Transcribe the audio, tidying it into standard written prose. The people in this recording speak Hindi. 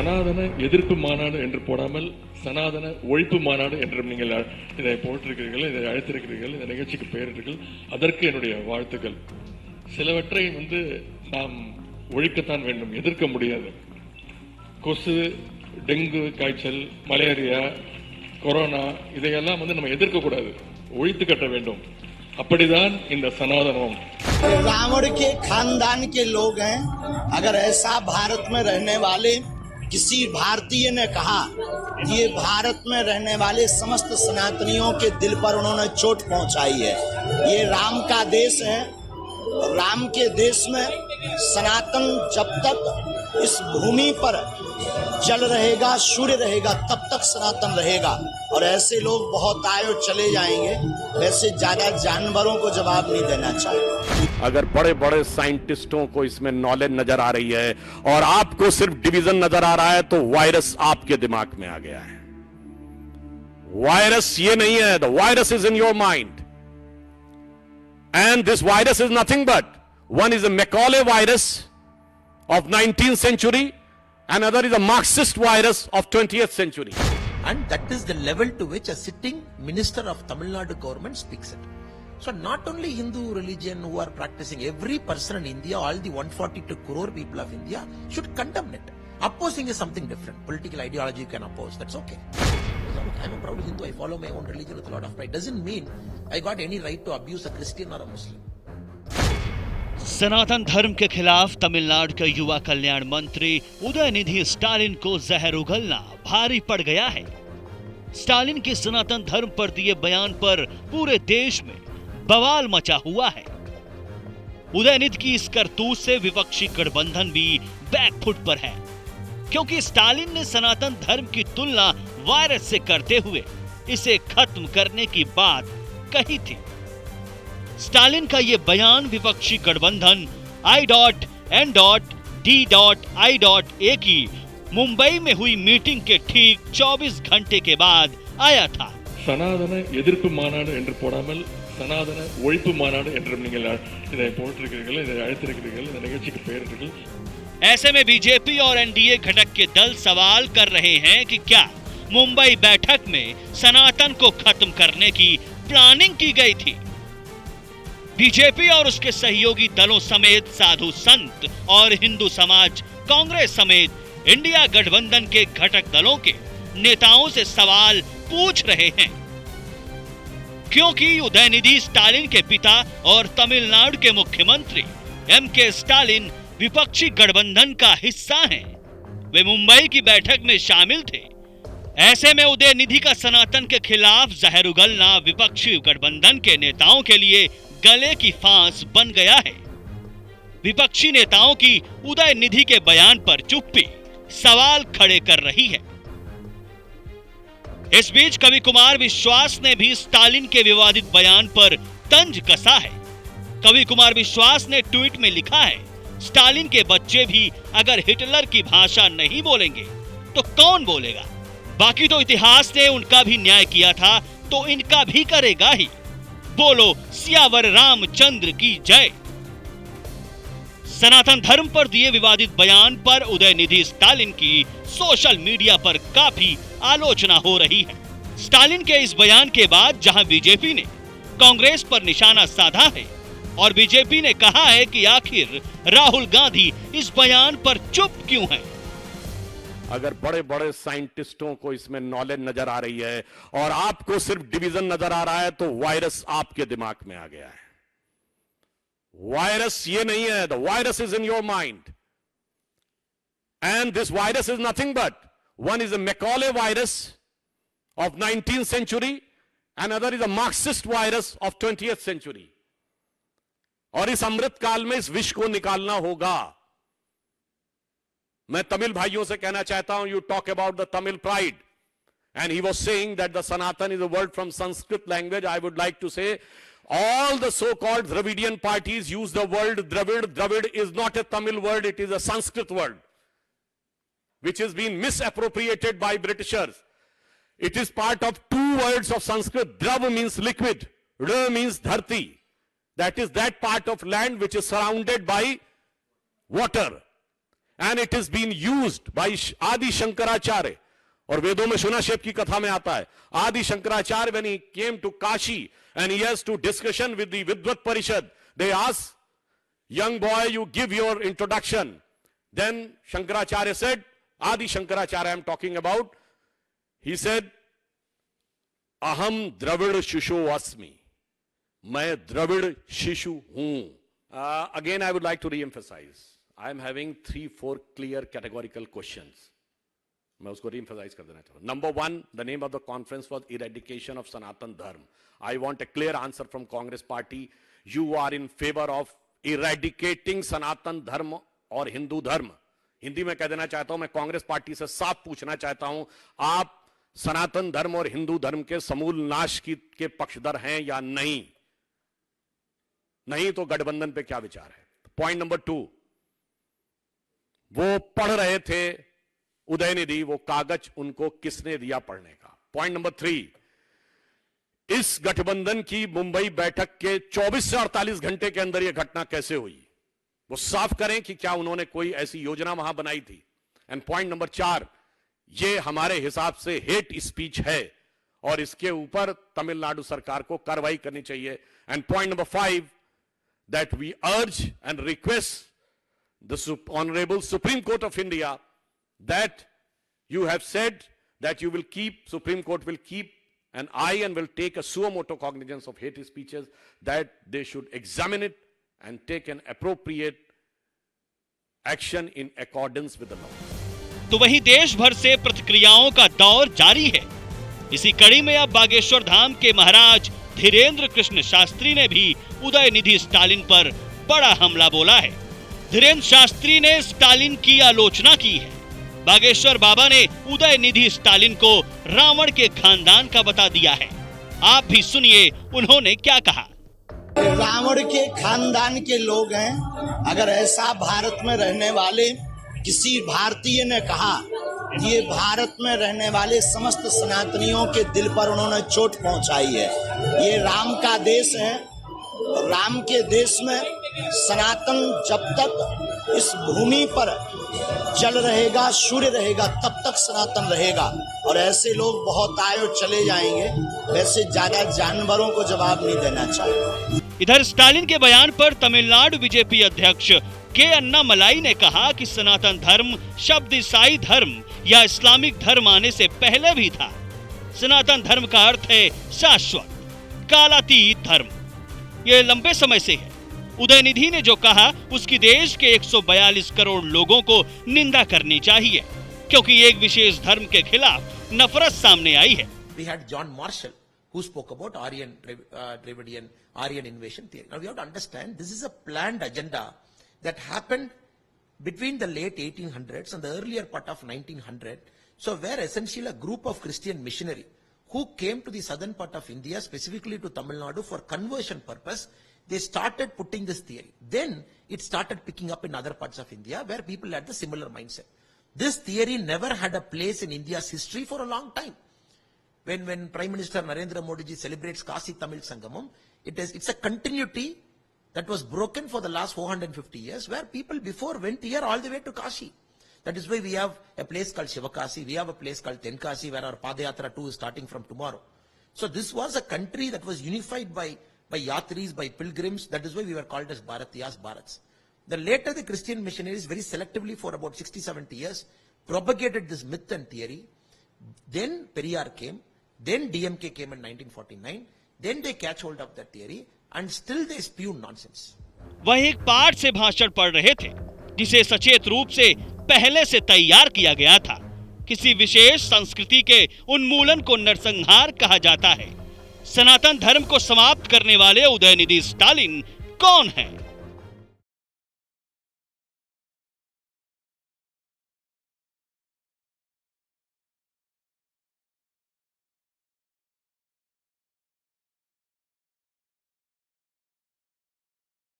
சனாதன எதிர்ப்பு மாநாடு என்று போடாமல் சனாதன ஒழிப்பு மாநாடு என்றும் நீங்கள் இதை போட்டிருக்கிறீர்கள், இதை அழைத்திருக்கிறீர்கள், இந்த நிகழ்ச்சிக்கு பெயரிட்டீர்கள். அதற்கு என்னுடைய வாழ்த்துக்கள். சிலவற்றை நாம் ஒழிக்கத்தான் வேண்டும், எதிர்க்க முடியாது. கொசு, டெங்கு காய்ச்சல், மலேரியா, கொரோனா இதையெல்லாம் நம்ம எதிர்க்க கூடாது, ஒழித்து கட்ட வேண்டும். அப்படிதான் இந்த சனாதனம். रावण के खानदान के लोग हैं। अगर ऐसा भारत में रहने वाले किसी भारतीय ने कहा कि ये भारत में रहने वाले समस्त सनातनियों के दिल पर उन्होंने चोट पहुंचाई है। ये राम का देश है। राम के देश में सनातन जब तक इस भूमि पर जल रहेगा, सूर्य रहेगा, तब तक सनातन रहेगा। और ऐसे लोग बहुत आए और चले जाएंगे। वैसे ज्यादा जानवरों को जवाब नहीं देना चाहिए। अगर बड़े बड़े साइंटिस्टों को इसमें नॉलेज नजर आ रही है और आपको सिर्फ डिवीजन नजर आ रहा है, तो वायरस आपके दिमाग में आ गया है। वायरस ये नहीं है, the virus is in your mind, and this virus is nothing but one is a Macaulay virus of 19th century, another is a Marxist virus of 20th century. And that is the level to which a sitting minister of Tamil Nadu government speaks it. So not only Hindu religion who are practicing, every person in India, all the 142 crore people of India should condemn it. Opposing is something different. Political ideology you can oppose, that's okay. I'm a proud Hindu, I follow my own religion with a lot of pride. Doesn't mean I got any right to abuse a Christian or a Muslim. सनातन धर्म के खिलाफ तमिलनाडु के युवा कल्याण मंत्री उदयनिधि स्टालिन को जहर उगलना भारी पड़ गया है। स्टालिन के सनातन धर्म पर दिए बयान पर पूरे देश में बवाल मचा हुआ है। उदयनिधि की इस करतूत से विपक्षी गठबंधन भी बैकफुट पर है, क्योंकि स्टालिन ने सनातन धर्म की तुलना वायरस से करते हुए इसे खत्म करने की बात कही थी। स्टालिन का यह बयान विपक्षी गठबंधन I.N.D.I.A की मुंबई में हुई मीटिंग के ठीक 24 घंटे के बाद आया था। சனாதன எதிர்ப்பு மாநாடு என்று போடாமல் சனாதன ஒழிப்பு மாநாடு என்றும் நீங்கள் இதை போட்டிருக்கிறீர்கள், இதை அழைத்திருக்கிறீர்கள், இந்த நிகழ்ச்சிக்கு பெயரிட்டீர்கள்। ऐसे में बीजेपी और एनडीए घटक के दल सवाल कर रहे हैं कि क्या मुंबई बैठक में सनातन को खत्म करने की प्लानिंग की गई थी। बीजेपी और उसके सहयोगी दलों समेत साधु संत और हिंदू समाज, कांग्रेस समेत इंडिया गठबंधन के घटक दलों के नेताओं से सवाल पूछ रहे हैं, क्योंकि उदयनिधि स्टालिन के पिता और तमिलनाडु के मुख्यमंत्री एमके स्टालिन विपक्षी गठबंधन का हिस्सा हैं। वे मुंबई की बैठक में शामिल थे। ऐसे में उदयनिधि का सनातन के खिलाफ जहर उगलना विपक्षी गठबंधन के नेताओं के लिए गले की फांस बन गया है। विपक्षी नेताओं की उदयनिधि के बयान पर चुप्पी सवाल खड़े कर रही है। इस बीच कवि कुमार विश्वास ने भी स्टालिन के विवादित बयान पर तंज कसा है। कवि कुमार विश्वास ने ट्वीट में लिखा है, स्टालिन के बच्चे भी अगर हिटलर की भाषा नहीं बोलेंगे तो कौन बोलेगा? बाकी तो इतिहास ने उनका भी न्याय किया था, तो इनका भी करेगा ही। बोलो सियावर रामचंद्र की जय। सनातन धर्म पर दिए विवादित बयान पर उदयनिधि स्टालिन की सोशल मीडिया पर काफी आलोचना हो रही है। स्टालिन के इस बयान के बाद जहां बीजेपी ने कांग्रेस पर निशाना साधा है और बीजेपी ने कहा है कि आखिर राहुल गांधी इस बयान पर चुप क्यों हैं? अगर बड़े बड़े साइंटिस्टों को इसमें नॉलेज नजर आ रही है और आपको सिर्फ डिवीजन नजर आ रहा है, तो वायरस आपके दिमाग में आ गया है। वायरस ये नहीं है, the virus is in your mind, and this virus is nothing but one is a Macaulay virus of 19th century, another is a Marxist virus of 20th century. और इस अमृत काल में इस विष को निकालना होगा। मैं तमिल भाइयों से कहना चाहता हूं, you talk about the Tamil pride, and he was saying that the Sanatan is a word from Sanskrit language. I would like to say all the so-called Dravidian parties use the word Dravid. Dravid is not a Tamil word, it is a Sanskrit word, which has been misappropriated by Britishers. It is part of two words of Sanskrit. Drav means liquid, Ra means dharti. That is that part of land which is surrounded by water. and it is being used by Adi Shankaracharya. और वेदों में शुनाशेप की कथा में आता है, Adi Shankaracharya, when he came to Kashi and he has to discussion with the Vidvat Parishad, they ask, young boy, you give your introduction. Then Shankaracharya said, Adi Shankaracharya I am talking about, he said, Aham Dravid Shishu Asmi. मैं द्रविड़ शिशु हूं. Again, I would like to re-emphasize. I am having 3-4 clear categorical questions. मैं उसको re-emphasize कर देना चाहता हूं. Number 1, the name of the conference was Eradication of Sanatan Dharma. I want a clear answer from Congress Party. You are in favor of eradicating Sanatan Dharma और हिंदू धर्म. हिंदी में कह देना चाहता हूं, मैं कांग्रेस पार्टी से साफ पूछना चाहता हूं, आप सनातन धर्म और हिंदू धर्म के समूल नाश के पक्षधर हैं या नहीं? नहीं तो गठबंधन पे क्या विचार है? पॉइंट नंबर 2, वो पढ़ रहे थे उदयनिधि, वो कागज उनको किसने दिया पढ़ने का? पॉइंट नंबर 3, इस गठबंधन की मुंबई बैठक के 24 से 48 घंटे के अंदर यह घटना कैसे हुई? वो साफ करें कि क्या उन्होंने कोई ऐसी योजना वहां बनाई थी? एंड पॉइंट नंबर 4, ये हमारे हिसाब से हेट स्पीच है और इसके ऊपर तमिलनाडु सरकार को कार्रवाई करनी चाहिए. And point number 5, that we urge and request the Honorable Supreme Court of India that you have said that you will keep, Supreme Court will keep an eye and will take a suo motu cognizance of hate speeches, that they should examine it and take an appropriate action in accordance with the law. तो वहीं देश भर से प्रतिक्रियाओं का दौर जारी है. इसी कड़ी में अब बागेश्वर धाम के महाराज धीरेन्द्र कृष्ण शास्त्री ने भी उदयनिधि स्टालिन पर बड़ा हमला बोला है. धीरेन्द्र शास्त्री ने स्टालिन की आलोचना की है. बागेश्वर बाबा ने उदयनिधि स्टालिन को रावण के खानदान का बता दिया है. आप भी सुनिए उन्होंने क्या कहा. रावण के खानदान के लोग हैं. अगर ऐसा भारत में रहने वाले किसी भारतीय ने कहा, ये भारत में रहने वाले समस्त सनातनियों के दिल पर उन्होंने चोट पहुंचाई है. ये राम का देश है. राम के देश में सनातन जब तक इस भूमि पर जल रहेगा, सूर्य रहेगा, तब तक सनातन रहेगा. और ऐसे लोग बहुत आए और चले जाएंगे. वैसे ज्यादा जानवरों को जवाब नहीं देना चाहिए. इधर स्टालिन के बयान पर तमिलनाडु बीजेपी अध्यक्ष के अन्नामलाई ने कहा कि सनातन धर्म शब्द ईसाई धर्म या इस्लामिक धर्म आने से पहले भी था. सनातन धर्म का अर्थ है शाश्वत, कालातीत धर्म. यह लंबे समय से है. उदयनिधि ने जो कहा उसकी देश के 142 करोड़ लोगों को निंदा करनी चाहिए, क्योंकि एक विशेष धर्म के खिलाफ नफरत सामने आई है. We had John Marshall who spoke about Dravidian Aryan invasion theory. Now we have to understand this is a planned agenda that happened between the late 1800s and the earlier part of 1900. So where essentially a group of Christian missionary who came to the southern part of India, specifically to Tamil Nadu for conversion purpose, they started putting this theory. Then it started picking up in other parts of India where people had the similar mindset. This theory never had a place in India's history for a long time. When Prime Minister Narendra Modi ji celebrates Kasi Tamil Sangamam, it's a continuity that was broken for the last 450 years, where people before went here all the way to Kashi. That is why we have a place called Shivakasi, we have a place called Tenkasi, where our Padayatra too is starting from tomorrow. So this was a country that was unified by yatris, by pilgrims. That is why we were called as Bharatiyas, Bharats. Then later the Christian missionaries very selectively for about 60-70 years propagated this myth and theory. Then Periyar came, then DMK came in 1949, then they catch hold of that theory and still they spew nonsense. वह एक पाठ से भाषण पढ़ रहे थे जिसे सचेत रूप से पहले से तैयार किया गया था. किसी विशेष संस्कृति के उन्मूलन को नरसंहार कहा जाता है. सनातन धर्म को समाप्त करने वाले उदयनिधि स्टालिन कौन है?